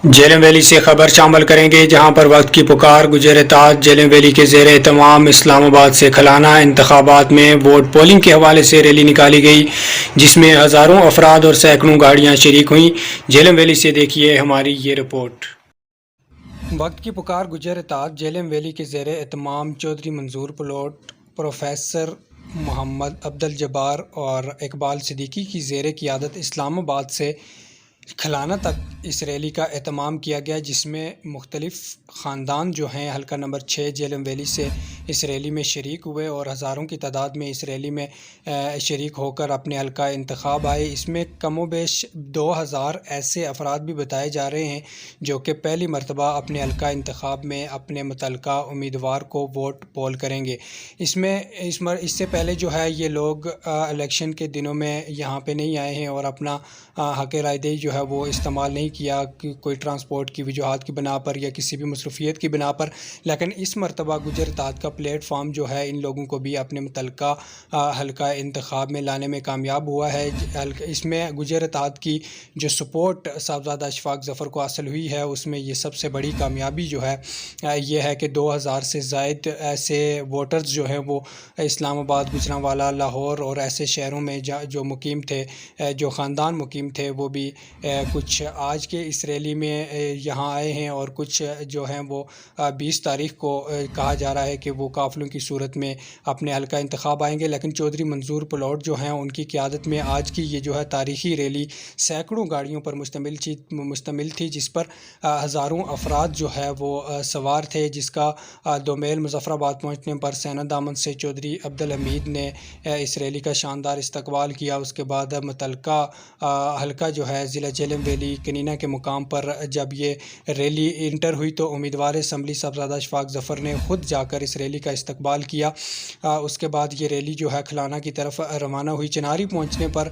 Jhelum valley से खबर शामिल करेंगे, जहां पर वक्त की पुकार गुजर-ए-ताज झेलम वैली के ज़ेर एहतमाम इस्लामाबाद से खलाना इंतखाबात में वोट पोलिंग के हवाले से रैली निकाली गई, जिसमें हज़ारों अफराद और सैकड़ों गाड़ियां शरीक हुईं। झेलम वैली से देखिए हमारी ये रिपोर्ट। वक्त की पुकार गुजर-ए-ताज झेलम वैली के ज़ेर एहतमाम चौधरी मंजूर प्लॉट, प्रोफेसर मोहम्मद अब्दुल जब्बार और इकबाल सिद्दीकी की ज़ेर क़ियादत इस्लामाबाद से खलाना तक इस रैली का एहतमाम किया गया, जिसमें मुख्तलिफ़ ख़ानदान जो हैं हल्का नंबर 6 झेलम वैली से इस रैली में शरीक हुए और हज़ारों की तादाद में इस रैली में शरीक होकर अपने हल्का इंतखाब आए। इसमें कमोबेश 2000 ऐसे अफराद भी बताए जा रहे हैं जो कि पहली मरतबा अपने हल्का इंतखाब में अपने मुतल्लका उम्मीदवार को वोट पोल करेंगे। इससे पहले जो है ये लोग इलेक्शन के दिनों में यहाँ पे नहीं आए हैं और अपना हक़ रायदही जो है वो इस्तेमाल नहीं किया कि कोई ट्रांसपोर्ट की वजूहात की बिना पर या किसी भी मसरूफ़ियत की बिना पर, लेकिन इस मरतबा गुजर-ए-ताज का प्लेटफार्म जो है इन लोगों को भी अपने मुतल्लका हल्का इंतखाब में लाने में कामयाब हुआ है। इसमें गुजर-ए-ताज की जो सपोर्ट साहबजादा अशफाक ज़फ़र को हासिल हुई है, उसमें ये सबसे बड़ी कामयाबी जो है ये है कि 2000 से ज़ायद ऐसे वोटर्स जो हैं वो इस्लामाबाद, गुजरांवाला, लाहौर और ऐसे शहरों में जो मुकीम थे, जो ख़ानदान मुकीम थे, वो भी कुछ आज के इस रैली में यहाँ आए हैं और कुछ जो हैं वो 20 तारीख़ को कहा जा रहा है कि वो काफ़िलों की सूरत में अपने हल्का इंतखाब आएंगे। लेकिन चौधरी मंजूर प्लॉट जो हैं उनकी क़ियादत में आज की ये जो है तारीख़ी रैली सैकड़ों गाड़ियों पर मुश्तमिल थी, जिस पर हज़ारों अफराद जो है वो सवार थे, जिसका दोमेल मुज़फ़्फ़राबाद पहुँचने पर सैनत दामन से चौधरी अब्दुल हमीद ने इस रैली का शानदार इस्तकबाल किया। उसके बाद मुतल्लका हल्का जो है ज़िला झेलम वैली कनीना के मुकाम पर जब ये रैली इंटर हुई तो उम्मीदवार असम्बली साहबजादा अशफाक ज़फ़र ने ख़ुद जाकर इस रैली का इस्तकबाल किया। उसके बाद ये रैली जो है खलाना की तरफ रवाना हुई। चनारी पहुँचने पर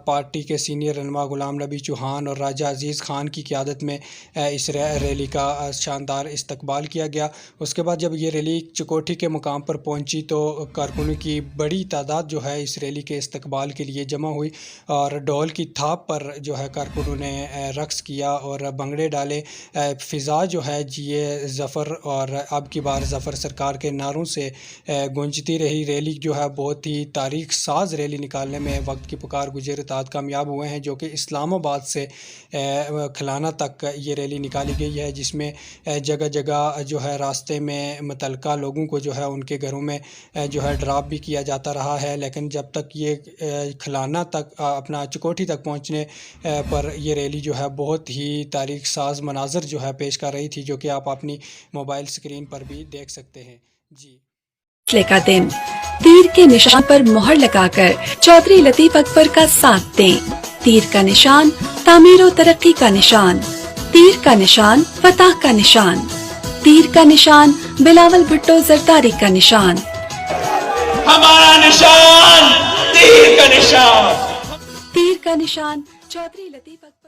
पार्टी के सीनियर रहनुमा गुलाम नबी चौहान और राजा अज़ीज़ ख़ान की क़ियादत में इस रैली का शानदार इस्तकबाल किया गया। उसके बाद जब ये रैली चकोठी के मुकाम पर पहुँची तो कारकुनों की बड़ी तादाद जो है इस रैली के इस्तकबाल के लिए जमा हुई और ढोल की थाप पर जो है कारकुनों ने रक़्स किया और भंगड़े डाले। फ़िज़ा जो है जिए ज़फ़र और अब की बार ज़फ़र सरकार के नारों से गूंजती रही। रैली जो है बहुत ही तारीख़ साज़ रैली निकालने में वक्त की पुकार गुजर-ए-ताज कामयाब हुए हैं, जो कि इस्लामाबाद से खलाना तक ये रैली निकाली गई है, जिसमें जगह जगह जो है रास्ते में मुतल्लका लोगों को जो है उनके घरों में जो है ड्रॉप भी किया जाता रहा है। लेकिन जब तक ये खलाना तक अपना चकोठी तक पहुँचने पर यह रैली जो है बहुत ही तारीख़ साज़ मनाज़र जो है पेश कर रही थी, जो कि आप अपनी मोबाइल स्क्रीन पर भी देख सकते हैं। जी, फैसले का दिन, तीर के निशान पर मोहर लगाकर चौधरी लतीफ़ अकबर का साथ दें। तीर का निशान तामीर और तरक्की का निशान, तीर का निशान फतह का निशान, तीर का निशान बिलावल भुट्टो जरदारी का निशान, हमारा निशान तीर का निशान, तीर का निशान चौधरी लतीफ़ अकबर।